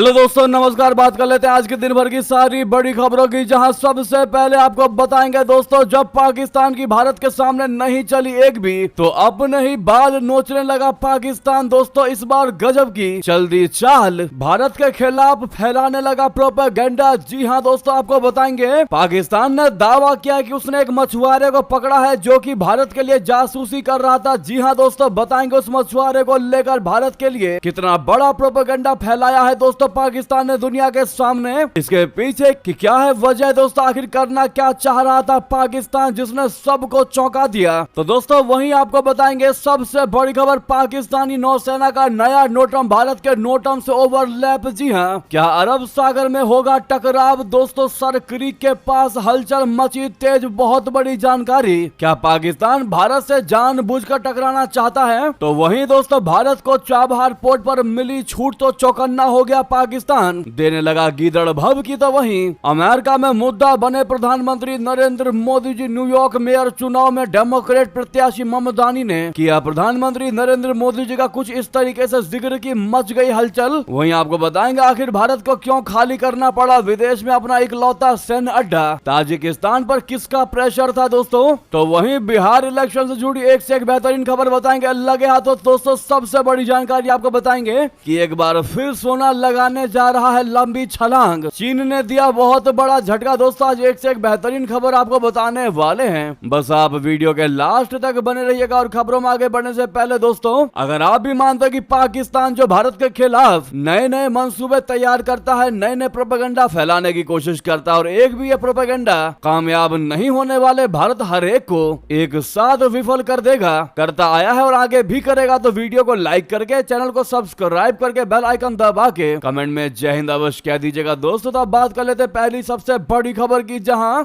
Hello दोस्तों, नमस्कार। बात कर लेते हैं आज के दिन भर की सारी बड़ी खबरों की, जहां सबसे पहले आपको बताएंगे दोस्तों, जब पाकिस्तान की भारत के सामने नहीं चली एक भी, तो अपने ही बाल नोचने लगा पाकिस्तान। दोस्तों इस बार गजब की चल दी चाल, भारत के खिलाफ फैलाने लगा प्रोपेगेंडा। जी हां दोस्तों, आपको बताएंगे पाकिस्तान ने दावा किया कि उसने एक मछुआरे को पकड़ा है जो कि भारत के लिए जासूसी कर रहा था। जी हां दोस्तों, बताएंगे उस मछुआरे को लेकर भारत के लिए कितना बड़ा प्रोपेगेंडा फैलाया है दोस्तों पाकिस्तान ने दुनिया के सामने। इसके पीछे की क्या है वजह दोस्तों, आखिर करना क्या चाह रहा था पाकिस्तान जिसने सबको चौंका दिया। तो दोस्तों वहीं आपको बताएंगे सबसे बड़ी खबर, पाकिस्तानी नौसेना का नया नोटम भारत के नोटम से ओवरलैप। जी हां, क्या अरब सागर में होगा टकराव। दोस्तों सर क्रीक के पास हलचल मची तेज, बहुत बड़ी जानकारी। क्या पाकिस्तान भारत से जानबूझकर टकराना चाहता है? तो वहीं दोस्तों भारत को चाबहार पोर्ट पर मिली छूट तो चौकन्ना हो गया पाकिस्तान, देने लगा गीदड़ भव की। तो वहीं अमेरिका में मुद्दा बने प्रधानमंत्री नरेंद्र मोदी जी। न्यूयॉर्क मेयर चुनाव में डेमोक्रेट प्रत्याशी ममदानी ने किया प्रधानमंत्री नरेंद्र मोदी जी का कुछ इस तरीके से जिक्र की मच गई हलचल। वहीं आपको बताएंगे आखिर भारत को क्यों खाली करना पड़ा विदेश में अपना इकलौता सैन्य अड्डा। ताजिकिस्तान पर किसका प्रेशर था दोस्तों। तो वहीं बिहार इलेक्शन से जुड़ी एक से एक बेहतरीन खबर बताएंगे लगे हाथों। दोस्तों सबसे बड़ी जानकारी आपको बताएंगे कि एक बार फिर सोना लगाने जा रहा है लंबी छलांग, चीन ने दिया बहुत बड़ा झटका। दोस्तों आज एक से एक बेहतरीन खबर आपको बताने वाले हैं, बस आप वीडियो के लास्ट तक बने रहिएगा। और खबरों में आगे बढ़ने से पहले दोस्तों, अगर आप भी मानते हैं कि पाकिस्तान जो भारत के खिलाफ नए नए मंसूबे तैयार करता है, नए नए प्रोपेगेंडा फैलाने की कोशिश करता है और एक भी ये प्रोपेगेंडा कामयाब नहीं होने वाले, भारत हर एक को एक साथ विफल कर देगा, करता आया है और आगे भी करेगा, तो वीडियो को लाइक करके चैनल को सब्सक्राइब करके बेल आइकन दबा के कमेंट में जय हिंद अवश्य कह दीजिएगा दोस्तों। तो अब बात कर लेते हैं पहली सबसे बड़ी खबर की, जहां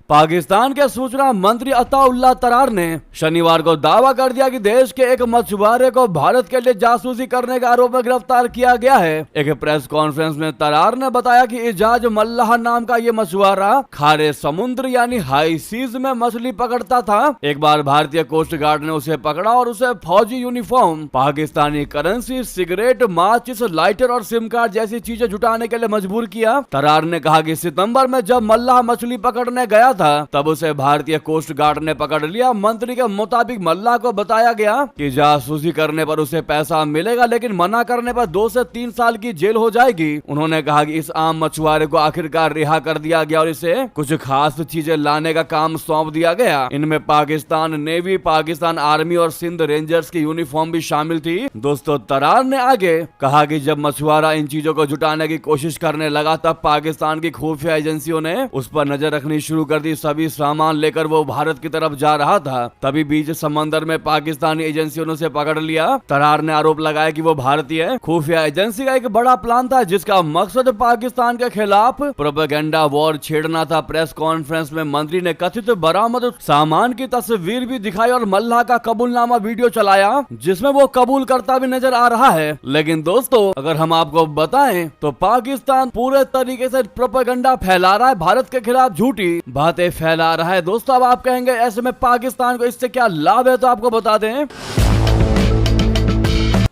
पाकिस्तान के सूचना मंत्री अताउल्लाह तरार ने शनिवार को दावा कर दिया कि देश के एक मछुआरे को भारत के लिए जासूसी करने के आरोप में गिरफ्तार किया गया है। एक प्रेस कॉन्फ्रेंस में तरार ने बताया कि इजाज मल्लाह नाम का ये मछुआरा खारे समुद्र यानी हाई सीज में मछली पकड़ता था। एक बार भारतीय कोस्ट गार्ड ने उसे पकड़ा और उसे फौजी यूनिफॉर्म, पाकिस्तानी करेंसी, सिगरेट, माचिस, लाइटर और सिम कार्ड जैसी चीजें जुटाने के लिए मजबूर किया। तरार ने कहा कि सितंबर में जब मल्लाह मछली पकड़ने गया था तब उसे भारतीय कोस्ट गार्ड ने पकड़ लिया। मंत्री के मुताबिक मल्लाह को बताया गया कि जासूसी करने पर उसे पैसा मिलेगा, लेकिन मना करने पर 2 से 3 साल की जेल हो जाएगी। उन्होंने कहा कि इस आम मछुआरे को आखिरकार रिहा कर दिया गया और इसे कुछ खास चीजें लाने का काम सौंप दिया गया। इनमें पाकिस्तान नेवी, पाकिस्तान आर्मी और सिंध रेंजर्स की यूनिफॉर्म भी शामिल थी। दोस्तों तरार ने आगे कहा कि जब मछुआरा इन चीजों को जुटाने की कोशिश करने लगा तब पाकिस्तान की खुफिया एजेंसियों ने उस पर नजर रखनी शुरू कर दी। सभी सामान लेकर वो भारत की तरफ जा रहा था, तभी बीच समंदर में पाकिस्तानी एजेंसियों ने उसे पकड़ लिया। तरार ने आरोप लगाया कि वो भारतीय खुफिया एजेंसी का एक बड़ा प्लान था जिसका मकसद पाकिस्तान के खिलाफ प्रोपेगेंडा वॉर छेड़ना था। प्रेस कॉन्फ्रेंस में मंत्री ने कथित बरामद सामान की तस्वीर भी दिखाई और मल्लाह का कबूलनामा वीडियो चलाया जिसमें वो कबूल करता भी नजर आ रहा है। लेकिन दोस्तों अगर हम आपको बताएं तो पाकिस्तान पूरे तरीके से प्रोपेगेंडा फैला रहा है, भारत के खिलाफ झूठी बातें फैला रहा है। दोस्तों अब आप कहेंगे ऐसे में पाकिस्तान को इससे क्या लाभ है, तो आपको बता दें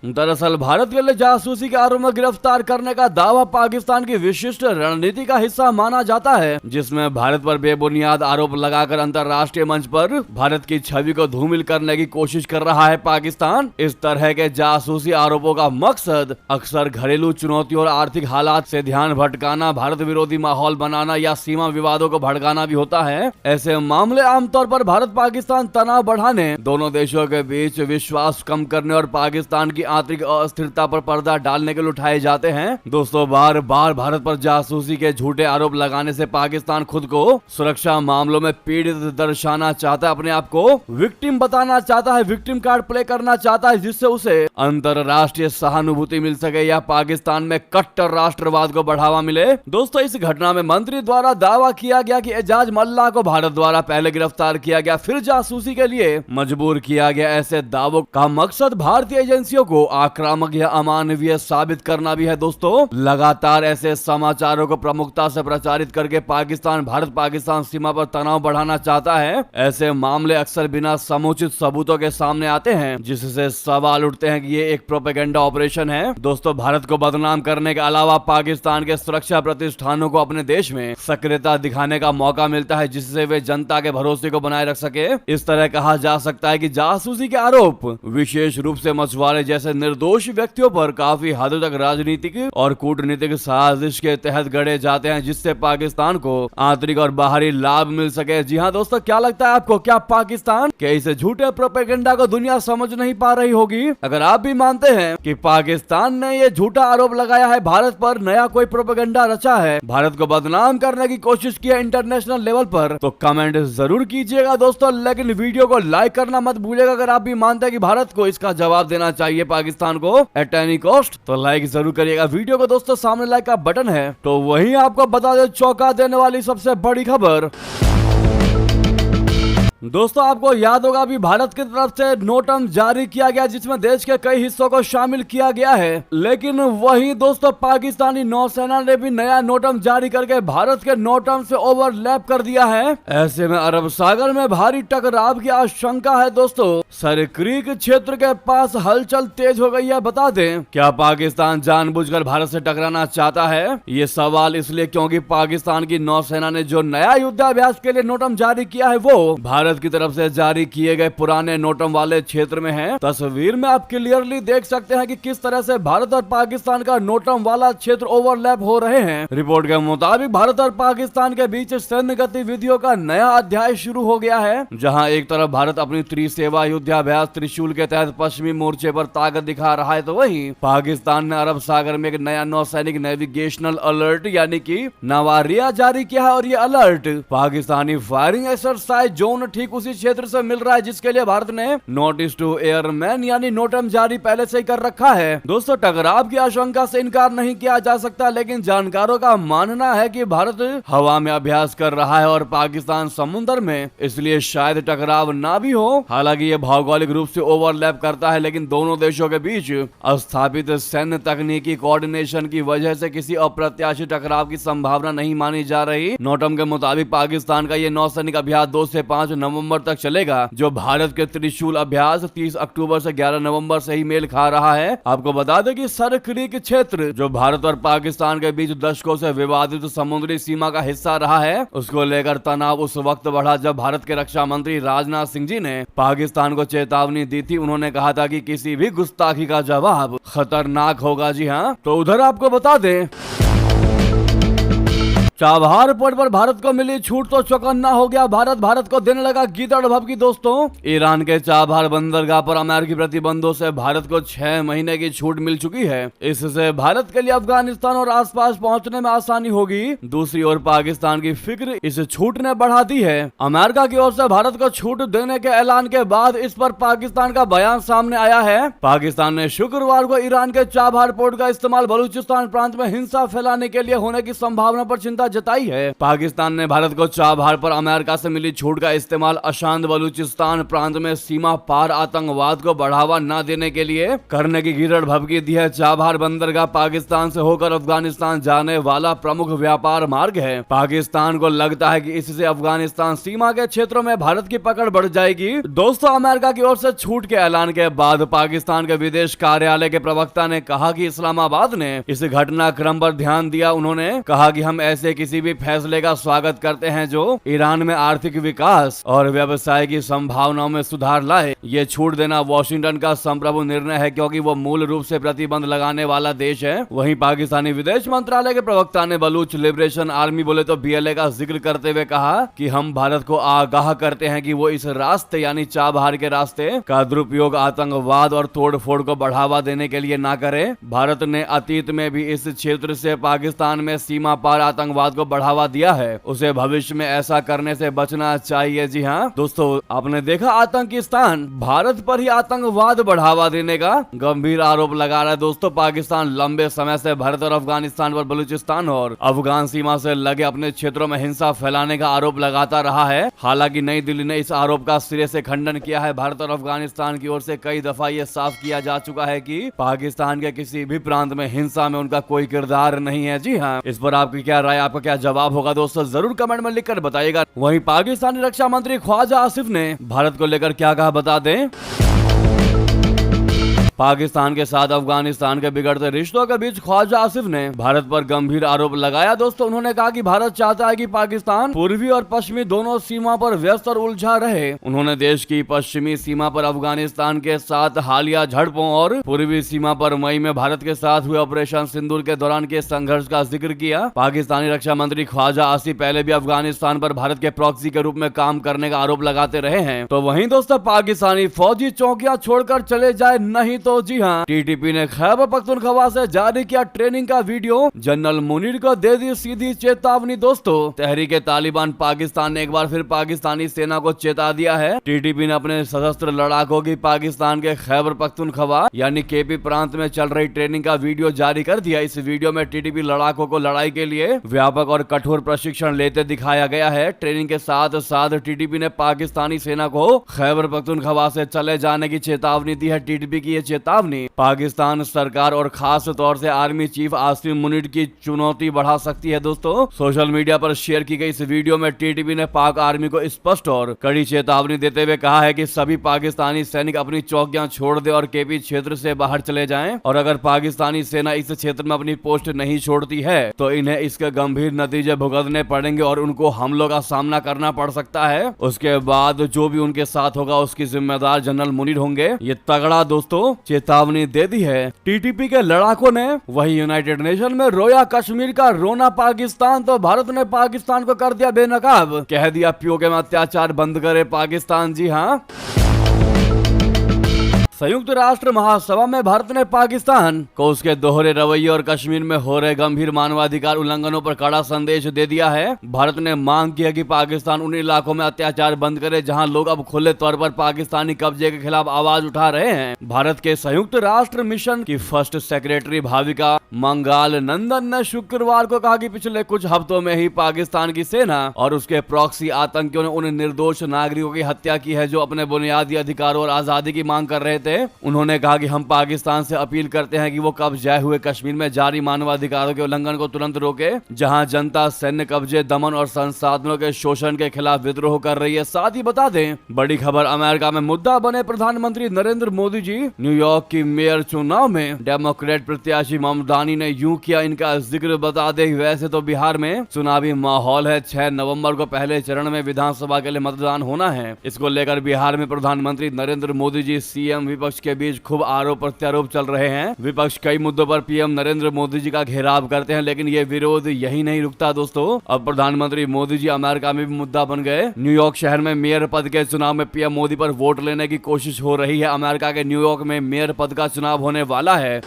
दरअसल भारत के लिए जासूसी के आरोप में गिरफ्तार करने का दावा पाकिस्तान की विशिष्ट रणनीति का हिस्सा माना जाता है, जिसमें भारत पर बेबुनियाद आरोप लगाकर अंतर्राष्ट्रीय मंच पर भारत की छवि को धूमिल करने की कोशिश कर रहा है पाकिस्तान। इस तरह के जासूसी आरोपों का मकसद अक्सर घरेलू चुनौतियों और आर्थिक हालात से ध्यान भटकाना, भारत विरोधी माहौल बनाना या सीमा विवादों को भड़काना भी होता है। ऐसे मामले आमतौर पर भारत पाकिस्तान तनाव बढ़ाने, दोनों देशों के बीच विश्वास कम करने और पाकिस्तान की आंतरिक अस्थिरता पर पर्दा डालने के लिए उठाए जाते हैं। दोस्तों बार बार भारत पर जासूसी के झूठे आरोप लगाने से पाकिस्तान खुद को सुरक्षा मामलों में पीड़ित दर्शाना चाहता है, अपने आप को विक्टिम बताना चाहता है, विक्टिम कार्ड प्ले करना चाहता है, जिससे उसे अंतरराष्ट्रीय सहानुभूति मिल सके या पाकिस्तान में कट्टर राष्ट्रवाद को बढ़ावा मिले। दोस्तों इस घटना में मंत्री द्वारा दावा किया गया कि एजाज मल्लाह को भारत द्वारा पहले गिरफ्तार किया गया फिर जासूसी के लिए मजबूर किया गया। ऐसे दावों का मकसद भारतीय एजेंसियों को आक्रामक या अमानवीय साबित करना भी है दोस्तों। लगातार ऐसे समाचारों को प्रमुखता से प्रचारित करके पाकिस्तान भारत पाकिस्तान सीमा पर तनाव बढ़ाना चाहता है। ऐसे मामले अक्सर बिना समुचित सबूतों के सामने आते हैं, जिससे सवाल उठते हैं कि ये एक प्रोपेगेंडा ऑपरेशन है। दोस्तों, भारत को बदनाम करने के अलावा पाकिस्तान के सुरक्षा प्रतिष्ठानों को अपने देश में सक्रियता दिखाने का मौका मिलता है, जिससे वे जनता के भरोसे को बनाए रख सके। इस तरह कहा जा सकता है कि जासूसी के आरोप विशेष रूप से मछुआरे जैसे निर्दोष व्यक्तियों पर काफी हद तक राजनीतिक और कूटनीतिक साजिश के तहत गढ़े जाते हैं, जिससे पाकिस्तान को आंतरिक और बाहरी लाभ मिल सके। जी हाँ दोस्तों, क्या लगता है आपको, क्या पाकिस्तान के इस झूठे प्रोपेगेंडा को दुनिया समझ नहीं पा रही होगी? अगर आप भी मानते हैं कि पाकिस्तान ने ये झूठा आरोप लगाया है भारत पर, नया कोई प्रोपेगेंडा रचा है, भारत को बदनाम करने की कोशिश की है इंटरनेशनल लेवल पर, तो कमेंट जरूर कीजिएगा दोस्तों। लेकिन वीडियो को लाइक करना मत भूलिएगा अगर आप भी मानते हैं कि भारत को इसका जवाब देना चाहिए पाकिस्तान को एट एनी कॉस्ट, तो लाइक जरूर करिएगा वीडियो को दोस्तों। सामने लाइक का बटन है, तो वही आपको बता दे चौंका देने वाली सबसे बड़ी खबर। दोस्तों, आपको याद होगा अभी भारत की तरफ से नोटम जारी किया गया, जिसमें देश के कई हिस्सों को शामिल किया गया है। लेकिन वही दोस्तों, पाकिस्तानी नौसेना ने भी नया नोटम जारी करके भारत के नोटम से ओवरलैप कर दिया है। ऐसे में अरब सागर में भारी टकराव की आशंका है दोस्तों। सरक्रीक क्षेत्र के पास हलचल तेज हो गई है। बता दें, क्या पाकिस्तान जानबूझकर भारत से टकराना चाहता है? ये सवाल इसलिए क्योंकि पाकिस्तान की नौसेना ने जो नया युद्धाभ्यास के लिए नोटम जारी किया है, वो भारत की तरफ से जारी किए गए पुराने नोटम वाले क्षेत्र में है। तस्वीर में आप क्लियरली देख सकते हैं कि किस तरह से भारत और पाकिस्तान का नोटम वाला क्षेत्र ओवरलैप हो रहे हैं। रिपोर्ट के मुताबिक भारत और पाकिस्तान के बीच सैन्य गतिविधियों का नया अध्याय शुरू हो गया है, जहां एक तरफ भारत अपनी त्रिसेवा युद्धाभ्यास त्रिशूल के तहत पश्चिमी मोर्चे पर ताकत दिखा रहा है, तो वहीं पाकिस्तान ने अरब सागर में एक नया नौसैनिक नेविगेशनल अलर्ट यानी कि नवारिया जारी किया है। और ये alert Pakistani firing exercise zone ठीक उसी क्षेत्र से मिल रहा है, जिसके लिए भारत ने नोटिस टू एयरमैन यानी नोटम जारी पहले से ही कर रखा है। दोस्तों, टकराव की आशंका से इनकार नहीं किया जा सकता, लेकिन जानकारों का मानना है कि भारत हवा में अभ्यास कर रहा है और पाकिस्तान समुद्र में, इसलिए शायद टकराव ना भी हो। हालांकि ये भौगोलिक रूप से ओवरलैप करता है, लेकिन दोनों देशों के बीच स्थापित सैन्य तकनीकी कोऑर्डिनेशन की वजह से किसी अप्रत्याशित टकराव की संभावना नहीं मानी जा रही। नोटम के मुताबिक पाकिस्तान का ये नौसैनिक अभ्यास 2 से 5 नवंबर तक चलेगा, जो भारत के त्रिशूल अभ्यास 30 अक्टूबर से 11 नवंबर से ही मेल खा रहा है। आपको बता दें कि सरक्रीक क्षेत्र, जो भारत और पाकिस्तान के बीच दशकों से विवादित समुद्री सीमा का हिस्सा रहा है, उसको लेकर तनाव उस वक्त बढ़ा जब भारत के रक्षा मंत्री राजनाथ सिंह जी ने पाकिस्तान को चेतावनी दी थी। उन्होंने कहा था कि किसी भी गुस्ताखी का जवाब खतरनाक होगा। जी हाँ, तो उधर आपको बता दें, चाबहार पोर्ट पर भारत को मिली छूट तो चौकन्ना हो गया भारत। भारत को देने लगा गीदड़ भभकी। दोस्तों, ईरान के चाबहार बंदरगाह पर अमेरिकी प्रतिबंधों से भारत को 6 महीने की छूट मिल चुकी है। इससे भारत के लिए अफगानिस्तान और आसपास पहुंचने में आसानी होगी। दूसरी ओर पाकिस्तान की फिक्र इस छूट ने बढ़ा दी है। अमेरिका की ओर से भारत को छूट देने के ऐलान के बाद इस पर पाकिस्तान का बयान सामने आया है। पाकिस्तान ने शुक्रवार को ईरान के चाबहार पोर्ट का इस्तेमाल बलूचिस्तान प्रांत में हिंसा फैलाने के लिए होने की संभावना पर चिंता जताई है। पाकिस्तान ने भारत को चाबहार पर अमेरिका से मिली छूट का इस्तेमाल अशांत बलूचिस्तान प्रांत में सीमा पार आतंकवाद को बढ़ावा न देने के लिए करने की गीदड़ भभकी दी है। चाबहार बंदरगाह पाकिस्तान से होकर अफगानिस्तान जाने वाला प्रमुख व्यापार मार्ग है। पाकिस्तान को लगता है कि इससे अफगानिस्तान सीमा के क्षेत्रों में भारत की पकड़ बढ़ जाएगी। दोस्तों, अमेरिका की ओर से छूट के ऐलान के बाद पाकिस्तान के विदेश कार्यालय के प्रवक्ता ने कहा कि इस्लामाबाद ने इस घटनाक्रम पर ध्यान दिया। उन्होंने कहा कि हम ऐसे किसी भी फैसले का स्वागत करते हैं जो ईरान में आर्थिक विकास और व्यवसाय की संभावनाओं में सुधार लाए। ये छूट देना वॉशिंगटन का संप्रभु निर्णय है, क्योंकि वो मूल रूप से प्रतिबंध लगाने वाला देश है। वहीं पाकिस्तानी विदेश मंत्रालय के प्रवक्ता ने बलूच लिबरेशन आर्मी बोले तो BLA का जिक्र करते हुए कहा कि हम भारत को आगाह करते हैं कि वो इस रास्ते यानी चाबहार के रास्ते का दुरुपयोग आतंकवाद और तोड़फोड़ को बढ़ावा देने के लिए ना करे। भारत ने अतीत में भी इस क्षेत्र से पाकिस्तान में सीमा पार आतंकवाद आतंकवाद को बढ़ावा दिया है उसे भविष्य में ऐसा करने से बचना चाहिए। जी हाँ दोस्तों, आपने देखा आतंकिस्तान भारत पर ही आतंकवाद बढ़ावा देने का गंभीर आरोप लगा रहा है। दोस्तों, पाकिस्तान लंबे समय से भारत और अफगानिस्तान पर बलूचिस्तान और अफगान सीमा से लगे अपने क्षेत्रों में हिंसा फैलाने का आरोप लगाता रहा है। हालांकि नई दिल्ली ने इस आरोप का सिरे से खंडन किया है। भारत और अफगानिस्तान की ओर से कई दफा ये साफ किया जा चुका है कि पाकिस्तान के किसी भी प्रांत में हिंसा में उनका कोई किरदार नहीं है। जी हाँ, इस पर आपकी क्या राय, आपका क्या जवाब होगा दोस्तों, जरूर कमेंट में लिखकर बताइएगा। वहीं पाकिस्तानी रक्षा मंत्री ख्वाजा आसिफ ने भारत को लेकर क्या कहा, बता दें। पाकिस्तान के साथ अफगानिस्तान के बिगड़ते रिश्तों के बीच ख्वाजा आसिफ ने भारत पर गंभीर आरोप लगाया। दोस्तों, उन्होंने कहा कि भारत चाहता है कि पाकिस्तान पूर्वी और पश्चिमी दोनों सीमा पर व्यस्त और उलझा रहे। उन्होंने देश की पश्चिमी सीमा पर अफगानिस्तान के साथ हालिया झड़पों और पूर्वी सीमा पर मई में भारत के साथ हुए ऑपरेशन सिंदूर के दौरान के संघर्ष का जिक्र किया। पाकिस्तानी रक्षा मंत्री ख्वाजा आसिफ पहले भी अफगानिस्तान पर भारत के प्रॉक्सी के रूप में काम करने का आरोप लगाते रहे हैं। तो वहीं दोस्तों, पाकिस्तानी फौजी चौकियां छोड़कर चले जाए नहीं तो जी हाँ, टीटीपी ने खैबर पख्तूनख्वा से जारी किया ट्रेनिंग का वीडियो, जनरल मुनीर को दे दी सीधी चेतावनी। दोस्तों, तहरीके तालिबान पाकिस्तान ने एक बार फिर पाकिस्तानी सेना को चेता दिया है। टीटीपी ने अपने सशस्त्र लड़ाकों की पाकिस्तान के खैबर पख्तूनख्वा यानी केपी प्रांत में चल रही ट्रेनिंग का वीडियो जारी कर दिया। इस वीडियो में टीटीपी लड़ाकों को लड़ाई के लिए व्यापक और कठोर प्रशिक्षण लेते दिखाया गया है। ट्रेनिंग के साथ साथ टीटीपी ने पाकिस्तानी सेना को खैबर पख्तूनख्वा से चले जाने की चेतावनी दी है। टीटीपी की ये चेतावनी पाकिस्तान सरकार और खास तौर से आर्मी चीफ आसिम मुनीर की चुनौती बढ़ा सकती है। दोस्तों, सोशल मीडिया पर शेयर की गई इस वीडियो में टीटीपी ने पाक आर्मी को स्पष्ट और कड़ी चेतावनी देते हुए कहा है कि सभी पाकिस्तानी सैनिक अपनी चौकियां छोड़ दे और केपी क्षेत्र से बाहर चले जाएं, और अगर पाकिस्तानी सेना इस क्षेत्र में अपनी पोस्ट नहीं छोड़ती है तो इन्हें इसके गंभीर नतीजे भुगतने पड़ेंगे और उनको हमलों का सामना करना पड़ सकता है। उसके बाद जो भी उनके साथ होगा उसकी जिम्मेदार जनरल मुनीर होंगे। ये तगड़ा दोस्तों चेतावनी दे दी है टीटीपी के लड़ाकों ने। वही यूनाइटेड नेशन में रोया कश्मीर का रोना पाकिस्तान, तो भारत ने पाकिस्तान को कर दिया बेनकाब, कह दिया पीओके में अत्याचार बंद करे पाकिस्तान। जी हाँ, संयुक्त राष्ट्र महासभा में भारत ने पाकिस्तान को उसके दोहरे रवैये और कश्मीर में हो रहे गंभीर मानवाधिकार उल्लंघनों पर कड़ा संदेश दे दिया है। भारत ने मांग की है कि पाकिस्तान उन इलाकों में अत्याचार बंद करे जहां लोग अब खुले तौर पर पाकिस्तानी कब्जे के खिलाफ आवाज उठा रहे हैं। भारत के संयुक्त राष्ट्र मिशन की फर्स्ट सेक्रेटरी भाविका मंगाल नंदन ने शुक्रवार को कहा कि पिछले कुछ हफ्तों में ही पाकिस्तान की सेना और उसके प्रॉक्सी आतंकियों ने उन निर्दोष नागरिकों की हत्या की है जो अपने बुनियादी अधिकारों और आजादी की मांग कर रहे थे। उन्होंने कहा कि हम पाकिस्तान से अपील करते हैं कि वो कब्जे हुए कश्मीर में जारी मानवाधिकारों के उल्लंघन को तुरंत रोके, जहां जनता सैन्य कब्जे, दमन और संसाधनों के शोषण के खिलाफ विद्रोह कर रही है। साथ ही बता दें, बड़ी खबर, अमेरिका में मुद्दा बने प्रधानमंत्री नरेंद्र मोदी जी न्यूयॉर्क की मेयर चुनाव में डेमोक्रेट प्रत्याशी ममदानी ने यूं किया इनका जिक्र। बता दें, वैसे तो बिहार में चुनावी माहौल है। 6 नवंबर को पहले चरण में विधानसभा के लिए मतदान होना है। इसको लेकर बिहार में प्रधानमंत्री नरेंद्र मोदी जी, सीएम, विपक्ष के बीच खूब आरोप प्रत्यारोप चल रहे हैं। विपक्ष कई मुद्दों पर पीएम नरेंद्र मोदी जी का घेराव करते हैं, लेकिन ये विरोध यही नहीं रुकता दोस्तों। अब प्रधानमंत्री मोदी जी अमेरिका में भी मुद्दा बन गए। न्यूयॉर्क शहर में मेयर पद के चुनाव में पीएम मोदी पर वोट लेने की कोशिश हो रही है। अमेरिका के न्यूयॉर्क में मेयर पद का चुनाव होने वाला है।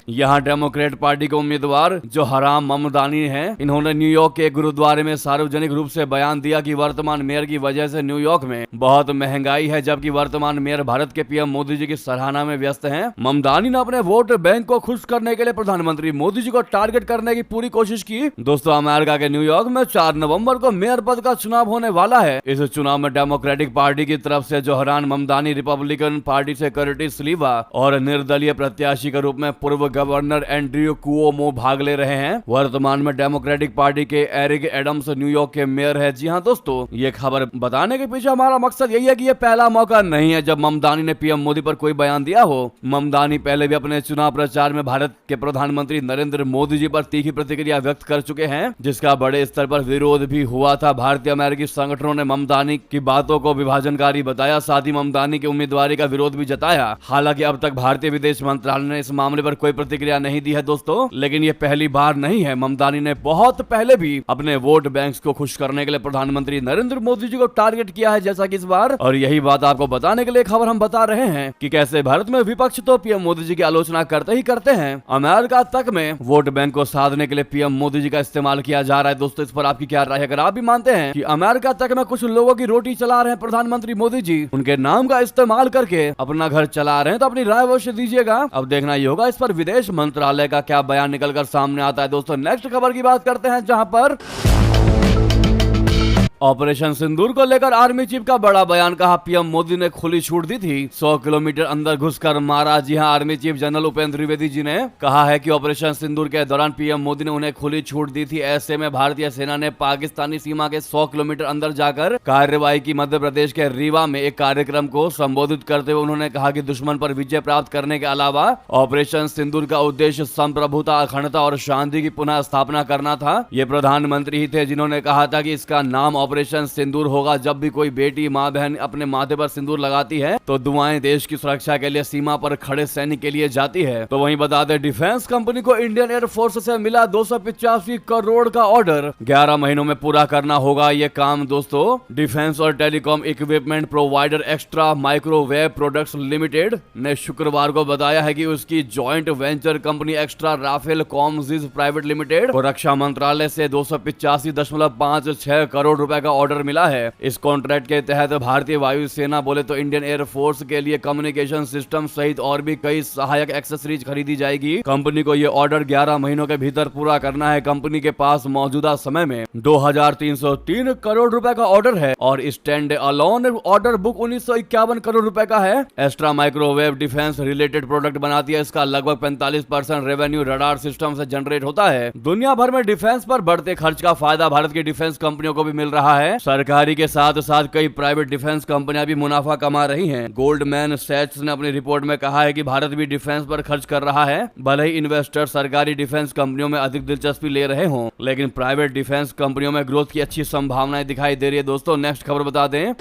यहाँ डेमोक्रेट पार्टी के उम्मीदवार जो हराम ममदानी हैं, इन्होंने न्यूयॉर्क के गुरुद्वारे में सार्वजनिक रूप से बयान दिया कि वर्तमान मेयर की वजह से न्यूयॉर्क में बहुत महंगाई है, जबकि वर्तमान मेयर भारत के पीएम मोदी जी की सराहना में व्यस्त हैं। ममदानी ने अपने वोट बैंक को खुश करने के लिए प्रधानमंत्री मोदी जी को टारगेट करने की पूरी कोशिश की। दोस्तों, अमेरिका के न्यूयॉर्क में 4 नवम्बर को मेयर पद का चुनाव होने वाला है। इस चुनाव में डेमोक्रेटिक पार्टी की तरफ से जोहरान ममदानी, रिपब्लिकन पार्टी से कर्टिस स्लीवा और निर्दलीय प्रत्याशी के रूप में पूर्व गवर्नर एंड्रयू कुओमो भाग ले रहे हैं। वर्तमान में डेमोक्रेटिक पार्टी के एरिक एडम्स न्यूयॉर्क के मेयर है। जी हाँ दोस्तों, ये खबर बताने के पीछे हमारा मकसद यही है कि ये पहला मौका नहीं है जब ममदानी ने पीएम मोदी पर कोई बयान दिया हो। ममदानी पहले भी अपने चुनाव प्रचार में भारत के प्रधानमंत्री नरेंद्र मोदी जी पर तीखी प्रतिक्रिया व्यक्त कर चुके हैं, जिसका बड़े स्तर पर विरोध भी हुआ था। भारतीय अमेरिकी संगठनों ने ममदानी की बातों को विभाजनकारी बताया, साथ ही ममदानी की उम्मीदवारी का विरोध भी जताया। हालांकि अब तक भारतीय विदेश मंत्रालय ने इस मामले पर कोई प्रतिक्रिया प्रतिक्रिया नहीं दी है दोस्तों। लेकिन ये पहली बार नहीं है, ममतानी ने बहुत पहले भी अपने वोट बैंक को खुश करने के लिए प्रधानमंत्री नरेंद्र मोदी जी को टारगेट किया है, जैसा कि इस बार। और यही बात आपको बताने के लिए खबर हम बता रहे हैं कि कैसे भारत में विपक्ष तो पीएम मोदी जी की आलोचना करते ही करते हैं, अमेरिका तक में वोट बैंक को साधने के लिए पीएम मोदी जी का इस्तेमाल किया जा रहा है। दोस्तों, इस पर आपकी क्या राय है? अगर आप भी मानते हैं कि अमेरिका तक में कुछ लोगों की रोटी चला रहे हैं प्रधानमंत्री मोदी जी, उनके नाम का इस्तेमाल करके अपना घर चला रहे हैं, तो अपनी राय अवश्य दीजिएगा। अब देखना ये होगा इस पर विदेश मंत्रालय का क्या बयान निकलकर सामने आता है। दोस्तों, नेक्स्ट खबर की बात करते हैं, जहां पर ऑपरेशन सिंदूर को लेकर आर्मी चीफ का बड़ा बयान। कहा पीएम मोदी ने खुली छूट दी थी, 100 किलोमीटर अंदर घुसकर मारा। जी हां, army chief general Upendra Dwivedi ji ने कहा है कि ऑपरेशन सिंदूर के दौरान पीएम मोदी ने उन्हें खुली छूट दी थी। ऐसे में भारतीय सेना ने पाकिस्तानी सीमा के 100 किलोमीटर अंदर जाकर कार्रवाई की। मध्य प्रदेश के रीवा में एक कार्यक्रम को संबोधित करते हुए उन्होंने कहा कि दुश्मन पर विजय प्राप्त करने के अलावा ऑपरेशन सिंदूर का उद्देश्य संप्रभुता, अखंडता और शांति की पुनः स्थापना करना था। ये प्रधानमंत्री ही थे जिन्होंने कहा था कि इसका नाम ऑपरेशन सिंदूर होगा। जब भी कोई बेटी, माँ, बहन अपने माथे पर सिंदूर लगाती है तो दुआएं देश की सुरक्षा के लिए सीमा पर खड़े सैनिक के लिए जाती है। तो वहीं बता दें, डिफेंस कंपनी को इंडियन एयरफोर्स से मिला 285 करोड़ का ऑर्डर। 11 महीनों में पूरा करना होगा ये काम। दोस्तों, डिफेंस और telecom equipment provider Astra microwave products limited ने शुक्रवार को बताया है कि उसकी joint venture company Astra Rafael Comsys private limited को रक्षा मंत्रालय से 285.56 करोड़ रुपए का ऑर्डर मिला है। इस कॉन्ट्रैक्ट के तहत भारतीय वायुसेना बोले तो इंडियन एयरफोर्स के लिए कम्युनिकेशन सिस्टम सहित और भी कई सहायक एक्सेसरीज खरीदी जाएगी। कंपनी को यह ऑर्डर 11 महीनों के भीतर पूरा करना है। कंपनी के पास मौजूदा समय में 2303 करोड़ रुपए का ऑर्डर है और stand alone order book 1951 crore रुपए का है। Extra microwave defence related product बनाती है। इसका लगभग 45% रेवेन्यू रडार सिस्टम से जनरेट होता है। दुनिया भर में डिफेंस पर बढ़ते खर्च का फायदा भारत की डिफेंस कंपनियों को भी मिल रहा है। सरकारी के साथ साथ कई प्राइवेट डिफेंस कंपनियां भी मुनाफा कमा रही हैं। गोल्डमैन सैच्स ने अपनी रिपोर्ट में कहा है कि भारत भी डिफेंस पर खर्च कर रहा है। भले ही इन्वेस्टर सरकारी डिफेंस कंपनियों में अधिक दिलचस्पी ले रहे हों, लेकिन प्राइवेट डिफेंस कंपनियों में ग्रोथ की अच्छी संभावनाएं दिखाई दे रही है। दोस्तों, नेक्स्ट खबर बता दें,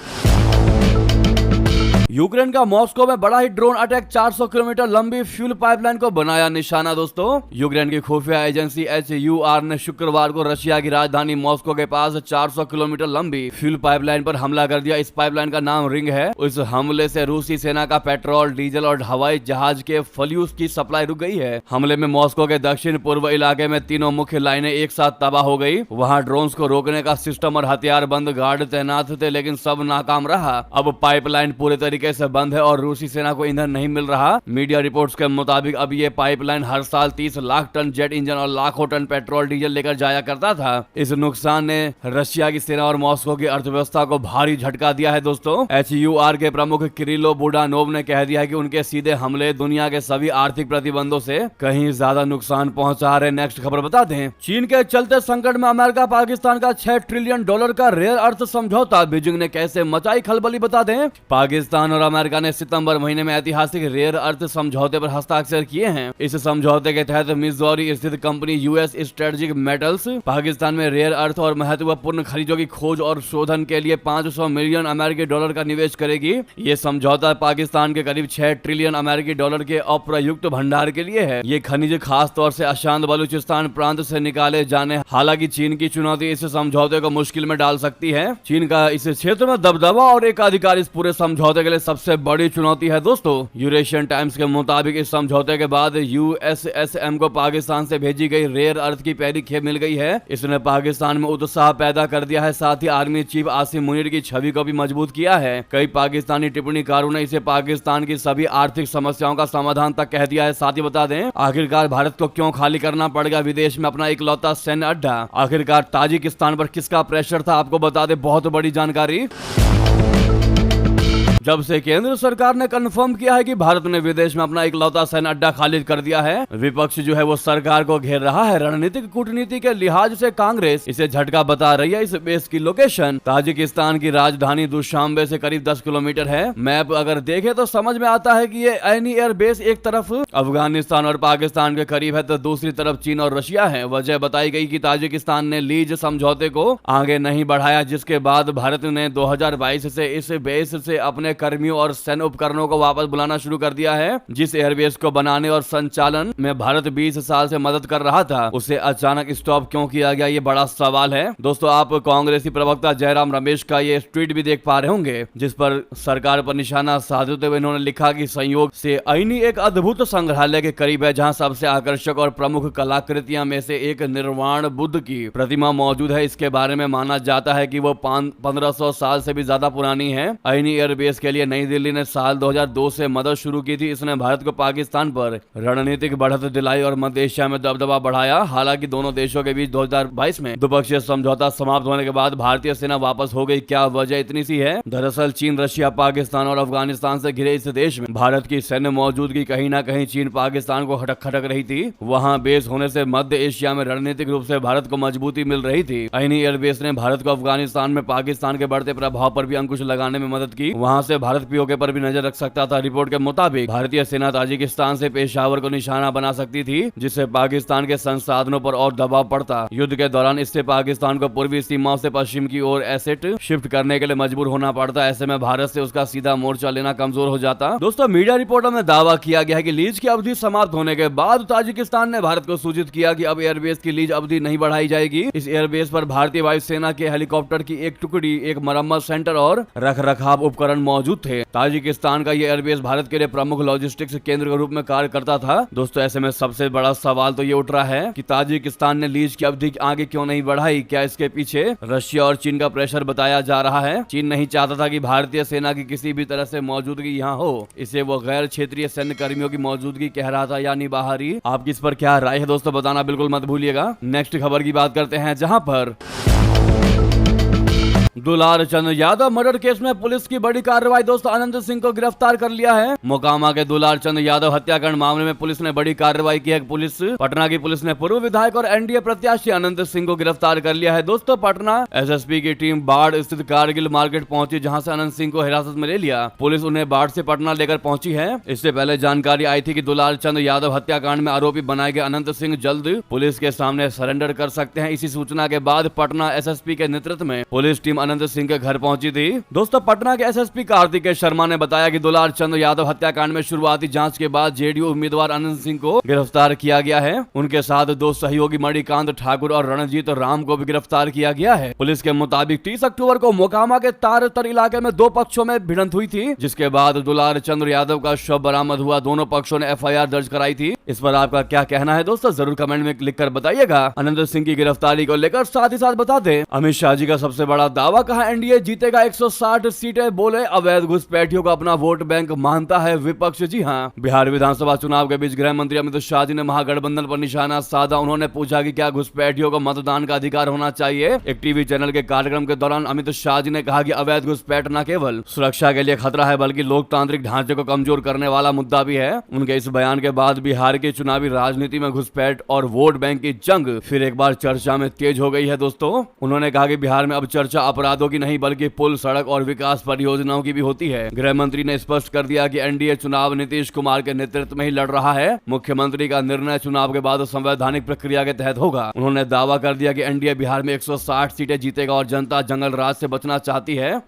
यूक्रेन का मॉस्को में बड़ा ही ड्रोन अटैक, 400 किलोमीटर लंबी फ्यूल पाइपलाइन को बनाया निशाना। दोस्तों, यूक्रेन की खुफिया एजेंसी HUR ने शुक्रवार को रशिया की राजधानी मॉस्को के पास 400 किलोमीटर लंबी फ्यूल पाइपलाइन पर हमला कर दिया। इस पाइपलाइन का नाम रिंग है। इस हमले से रूसी सेना का पेट्रोल, डीजल और हवाई जहाज के फ्यूल की सप्लाई रुक गई है। हमले में मॉस्को के दक्षिण पूर्व इलाके में तीनों मुख्य लाइनें एक साथ तबाह हो गई। वहां ड्रोन्स को रोकने का सिस्टम और हथियार बंद गार्ड तैनात थे, लेकिन सब नाकाम रहा। अब पाइपलाइन पूरे तरीके से बंद है और रूसी सेना को ईंधन नहीं मिल रहा। मीडिया रिपोर्ट्स के मुताबिक अब ये पाइपलाइन हर साल 30 लाख टन जेट इंजन और लाखों टन पेट्रोल डीजल लेकर जाया करता था। इस नुकसान ने रशिया की सेना और मॉस्को की अर्थव्यवस्था को भारी झटका दिया है। दोस्तों, HUR के प्रमुख किरिलो बुडानोव ने कह दिया है कि उनके सीधे हमले दुनिया के सभी आर्थिक प्रतिबंधों से कहीं ज्यादा नुकसान पहुंचा रहे। नेक्स्ट खबर बता दें, चीन के चलते संकट में अमेरिका पाकिस्तान का $6 ट्रिलियन का रेयर अर्थ समझौता, बीजिंग ने कैसे मचाई खलबली। बता दें, पाकिस्तान और अमेरिका ने सितंबर महीने में ऐतिहासिक रेयर अर्थ समझौते पर हस्ताक्षर किए हैं। इस समझौते के तहत मिजौरी स्थित company US strategic metals Pakistan में रेयर अर्थ और महत्वपूर्ण खनिजों की खोज और शोधन के लिए $500 मिलियन अमेरिकी डॉलर का निवेश करेगी। ये समझौता पाकिस्तान के करीब $6 ट्रिलियन अमेरिकी डॉलर के अप्रयुक्त भंडार के लिए है। ये खनिज खास तौर से अशांत बलूचिस्तान प्रांत से निकाले जाने। हालांकि चीन की चुनौती इस समझौते को मुश्किल में डाल सकती है। चीन का इस क्षेत्र में दबदबा और एकाधिकार इस पूरे समझौते के लिए सबसे बड़ी चुनौती है। दोस्तों, यूरेशियन टाइम्स के मुताबिक इस समझौते के बाद USSM को पाकिस्तान से भेजी गई रेयर अर्थ की पहली खेप मिल गई है। इसने पाकिस्तान में उत्साह पैदा कर दिया है। साथ ही आर्मी चीफ आसिम मुनीर की छवि को भी मजबूत किया है। कई पाकिस्तानी टिप्पणीकारों ने इसे पाकिस्तान की सभी आर्थिक समस्याओं का समाधान तक कह दिया है। साथ ही बता दें, आखिरकार भारत को क्यों खाली करना पड़ गया विदेश में अपना इकलौता सैन्य अड्डा? आखिरकार ताजिकिस्तान पर किसका प्रेशर था? आपको बता दें, बहुत बड़ी जानकारी। जब से केंद्र सरकार ने कंफर्म किया है कि भारत ने विदेश में अपना इकलौता सैन्य अड्डा खाली कर दिया है, विपक्ष जो है वो सरकार को घेर रहा है। रणनीतिक कूटनीति के लिहाज से कांग्रेस इसे झटका बता रही है। इस बेस की लोकेशन ताजिकिस्तान की राजधानी दुशांबे से करीब 10 किलोमीटर है। मैप अगर देखे तो समझ में आता है कि ये एनी एयर बेस एक तरफ अफगानिस्तान और पाकिस्तान के करीब है तो दूसरी तरफ चीन और रशिया है। वजह बताई गई कि ताजिकिस्तान ने लीज समझौते को आगे नहीं बढ़ाया, जिसके बाद भारत ने 2022 से इस बेस से अपने कर्मियों और सैन्य उपकरणों को वापस बुलाना शुरू कर दिया है। जिस एयरबेस को बनाने और संचालन में भारत 20 साल से मदद कर रहा था, उसे अचानक स्टॉप क्यों किया गया, ये बड़ा सवाल है। दोस्तों, आप कांग्रेसी प्रवक्ता जयराम रमेश का ये ट्वीट भी देख पा रहे होंगे, जिस पर सरकार पर निशाना साधते हुए इन्होंने लिखा कि संयोग से अइनी एक अद्भुत संग्रहालय के करीब है, जहां सबसे आकर्षक और प्रमुख कलाकृतियां में से एक निर्वाण बुद्ध की प्रतिमा मौजूद है। इसके बारे में माना जाता है कि वो 1500 साल से भी ज्यादा पुरानी है। अइनी एयरबेस के लिए नई दिल्ली ने साल 2002 से मदद शुरू की थी। इसने भारत को पाकिस्तान पर रणनीतिक बढ़त दिलाई और मध्य एशिया में दबदबा बढ़ाया। हालांकि दोनों देशों के बीच 2022 में द्विपक्षीय समझौता समाप्त होने के बाद भारतीय सेना वापस हो गई। क्या वजह इतनी सी है? दरअसल चीन, रशिया, पाकिस्तान और अफगानिस्तान से घिरे इस देश में भारत की सैन्य मौजूदगी कहीं न कहीं चीन पाकिस्तान को खटक रही थी। वहां बेस होने से मध्य एशिया में रणनीतिक रूप से भारत को मजबूती मिल रही थी। अइनी एयरबेस ने भारत को अफगानिस्तान में पाकिस्तान के बढ़ते प्रभाव पर भी अंकुश लगाने में मदद की। वहां से भारत पीओके पर भी नजर रख सकता था। रिपोर्ट के मुताबिक भारतीय सेना ताजिकिस्तान से पेशावर को निशाना बना सकती थी, जिससे पाकिस्तान के संसाधनों पर और दबाव पड़ता। युद्ध के दौरान इससे पाकिस्तान को पूर्वी सीमाओं से पश्चिम की ओर एसेट शिफ्ट करने के लिए मजबूर होना पड़ता। ऐसे में भारत से उसका सीधा मोर्चा लेना कमजोर हो जाता। दोस्तों, मीडिया रिपोर्टों में दावा किया गया है कि लीज की अवधि समाप्त होने के बाद ताजिकिस्तान ने भारत को सूचित किया कि अब एयरबेस की लीज अवधि नहीं बढ़ाई जाएगी। इस एयरबेस पर भारतीय वायुसेना के हेलीकॉप्टर की एक टुकड़ी, एक मरम्मत सेंटर और रखरखाव उपकरण मौजूद थे। ताजिकिस्तान का यह एयरबेस भारत के लिए प्रमुख लॉजिस्टिक्स केंद्र के रूप में कार्य करता था। दोस्तों, ऐसे में सबसे बड़ा सवाल तो ये उठ रहा है कि ताजिकिस्तान ने लीज की अवधि आगे क्यों नहीं बढ़ाई? क्या इसके पीछे रशिया और चीन का प्रेशर बताया जा रहा है? चीन नहीं चाहता था कि भारतीय सेना की किसी भी तरह से मौजूदगी यहाँ हो। इसे वो गैर क्षेत्रीय सैन्य कर्मियों की मौजूदगी कह रहा था, यानी बाहरी। आपकी इस पर क्या राय है दोस्तों, बताना बिल्कुल मत भूलिएगा। नेक्स्ट खबर की बात करते हैं, जहां पर दुलार चंद यादव मर्डर केस में पुलिस की बड़ी कार्रवाई। दोस्तों, अनंत सिंह को गिरफ्तार कर लिया है। मोकामा के दुलार चंद यादव हत्याकांड मामले में पुलिस ने बड़ी कार्रवाई की है। पटना की पुलिस ने पूर्व विधायक और एनडीए प्रत्याशी अनंत सिंह को गिरफ्तार कर लिया है। दोस्तों, पटना एसएसपी की टीम बाढ़ स्थित कारगिल मार्केट पहुंची, जहां से अनंत सिंह को हिरासत में ले लिया। पुलिस उन्हें बाढ़ से पटना लेकर पहुंची है। इससे पहले जानकारी आई थी कि दुलार चंद यादव हत्याकांड में आरोपी बनाए गए अनंत सिंह जल्द पुलिस के सामने सरेंडर कर सकते हैं। इसी सूचना के बाद पटना एसएसपी के नेतृत्व में पुलिस टीम अनंत सिंह के घर पहुंची थी। दोस्तों, पटना के एसएसपी कार्तिकेय शर्मा ने बताया कि दुलार चंद यादव हत्याकांड में शुरुआती जांच के बाद जेडीयू उम्मीदवार अनंत सिंह को गिरफ्तार किया गया है। उनके साथ दो सहयोगी मणिकांत ठाकुर और रणजीत राम को भी गिरफ्तार किया गया है। पुलिस के मुताबिक 30 अक्टूबर को मोकामा के तारतर इलाके में दो पक्षों में भिड़ंत हुई थी, जिसके बाद दुलार चंद्र यादव का शव बरामद हुआ। दोनों पक्षों ने एफआईआर दर्ज कराई थी। इस पर आपका क्या कहना है दोस्तों, जरूर कमेंट में लिखकर बताइएगा। अनंत सिंह की गिरफ्तारी को लेकर साथ ही साथ बता दें, अमित शाह जी का सबसे बड़ा दावा, कहा एनडीए जीतेगा 160 सीटें। बोले अवैध घुसपैठियों को अपना वोट बैंक मानता है विपक्ष। जी हाँ, बिहार विधानसभा चुनाव के बीच गृह मंत्री अमित शाह जी ने महागठबंधन पर निशाना साधा। उन्होंने पूछा कि क्या घुसपैठियों को मतदान का अधिकार होना चाहिए। एक टीवी चैनल के कार्यक्रम के दौरान अमित शाह जी ने कहा कि अवैध घुसपैठ न केवल सुरक्षा के लिए खतरा है, बल्कि लोकतांत्रिक ढांचे को कमजोर करने वाला मुद्दा भी है। उनके इस बयान के बाद बिहार की चुनावी राजनीति में घुसपैठ और वोट बैंक की जंग फिर एक बार चर्चा में तेज हो गई है। दोस्तों, उन्होंने कहा कि बिहार में अब चर्चा अपराधों की नहीं, बल्कि पुल, सड़क और विकास परियोजनाओं की भी होती है। गृह मंत्री ने स्पष्ट कर दिया कि एनडीए चुनाव नीतीश कुमार के नेतृत्व में ही लड़ रहा है। मुख्यमंत्री का निर्णय चुनाव के बाद संवैधानिक प्रक्रिया के तहत होगा। उन्होंने दावा कर दिया कि एनडीए बिहार में 160 सीटें जीतेगा और जनता जंगल राज से बचना चाहती है।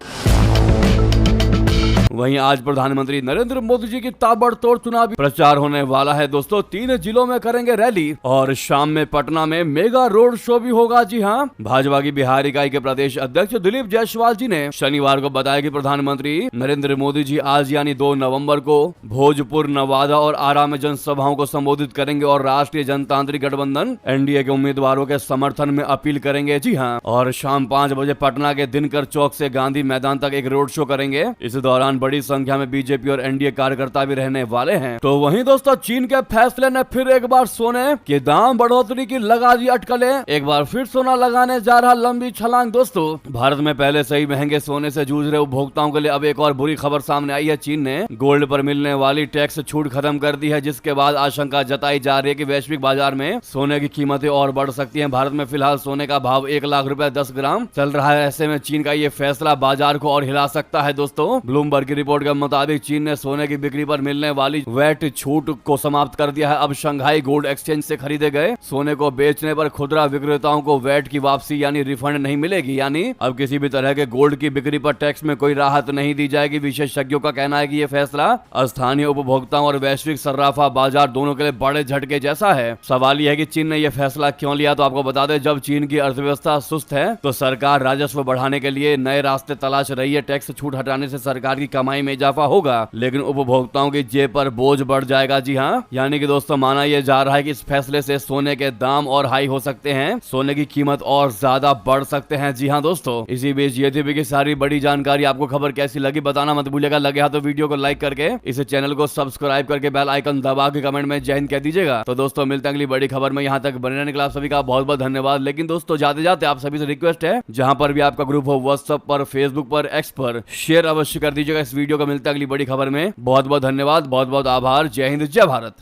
वहीं आज प्रधानमंत्री नरेंद्र मोदी जी की ताबड़तोड़ चुनावी प्रचार होने वाला है। दोस्तों, 3 जिलों में करेंगे रैली और शाम में पटना में मेगा रोड शो भी होगा। जी हां, भाजपा की बिहार इकाई के प्रदेश अध्यक्ष दिलीप जायसवाल जी ने शनिवार को बताया कि प्रधानमंत्री नरेंद्र मोदी जी आज यानी 2 नवंबर को भोजपुर, नवादा और आरा में जनसभाओं को संबोधित करेंगे और राष्ट्रीय जनतांत्रिक गठबंधन एनडीए के उम्मीदवारों के समर्थन में अपील करेंगे। जी हाँ, और शाम 5 बजे पटना के दिनकर चौक से गांधी मैदान तक एक रोड शो करेंगे। इस दौरान बड़ी संख्या में बीजेपी और एनडीए कार्यकर्ता भी रहने वाले हैं। तो वहीं दोस्तों, चीन के फैसले ने फिर एक बार सोने के दाम बढ़ोतरी की लगा दी अटकलें। एक बार फिर सोना लगाने जा रहा लंबी छलांग। दोस्तों, भारत में पहले से ही महंगे सोने से जूझ रहे उपभोक्ताओं के लिए अब एक और बुरी खबर सामने आई है। चीन ने गोल्ड पर मिलने वाली टैक्स छूट खत्म कर दी है, जिसके बाद आशंका जताई जा रही है कि वैश्विक बाजार में सोने की कीमतें और बढ़ सकती हैं। भारत में फिलहाल सोने का भाव 1 लाख रुपए 10 ग्राम चल रहा है। ऐसे में चीन का ये फैसला बाजार को और हिला सकता है। दोस्तों, ब्लूमबर्ग की रिपोर्ट के मुताबिक चीन ने सोने की बिक्री पर मिलने वाली वैट छूट को समाप्त कर दिया है। अब शंघाई गोल्ड एक्सचेंज से खरीदे गए सोने को बेचने पर खुदरा विक्रेताओं को वैट की वापसी यानी रिफंड नहीं मिलेगी। यानी अब किसी भी तरह के गोल्ड की बिक्री पर टैक्स में कोई राहत नहीं दी जाएगी। विशेषज्ञों का कहना है कि यह फैसला स्थानीय उपभोक्ताओं और वैश्विक सर्राफा बाजार दोनों के लिए बड़े झटके जैसा है। सवाल यह है कि चीन ने यह फैसला क्यों लिया। तो आपको बता दें, जब चीन की अर्थव्यवस्था सुस्त है तो सरकार राजस्व बढ़ाने के लिए नए रास्ते तलाश रही है। टैक्स छूट हटाने से सरकार की कमाई में इजाफा होगा, लेकिन उपभोक्ताओं की जेब पर बोझ बढ़ जाएगा। जी हाँ, यानी कि दोस्तों माना यह जा रहा है कि इस फैसले से सोने के दाम और हाई हो सकते हैं, सोने की कीमत और ज्यादा बढ़ सकते हैं। जी हाँ दोस्तों, इसी बीच ये थी की सारी बड़ी जानकारी। आपको खबर कैसी लगी बताना मत भूलिएगा। लगे हाथ तो वीडियो को लाइक करके इस चैनल को सब्सक्राइब करके बेल आइकन दबा के कमेंट में जय हिंद कह दीजिएगा। तो दोस्तों मिलते हैं अगली बड़ी खबर में। यहाँ तक बने रहने के लिए आप सभी का बहुत बहुत धन्यवाद। लेकिन दोस्तों जाते जाते आप सभी से रिक्वेस्ट है, जहां पर भी आपका ग्रुप हो व्हाट्सएप पर, फेसबुक पर, एक्स पर, शेयर अवश्य कर दीजिएगा इस वीडियो को। मिलता है अगली बड़ी खबर में। बहुत बहुत धन्यवाद, बहुत बहुत आभार। जय हिंद, जय भारत।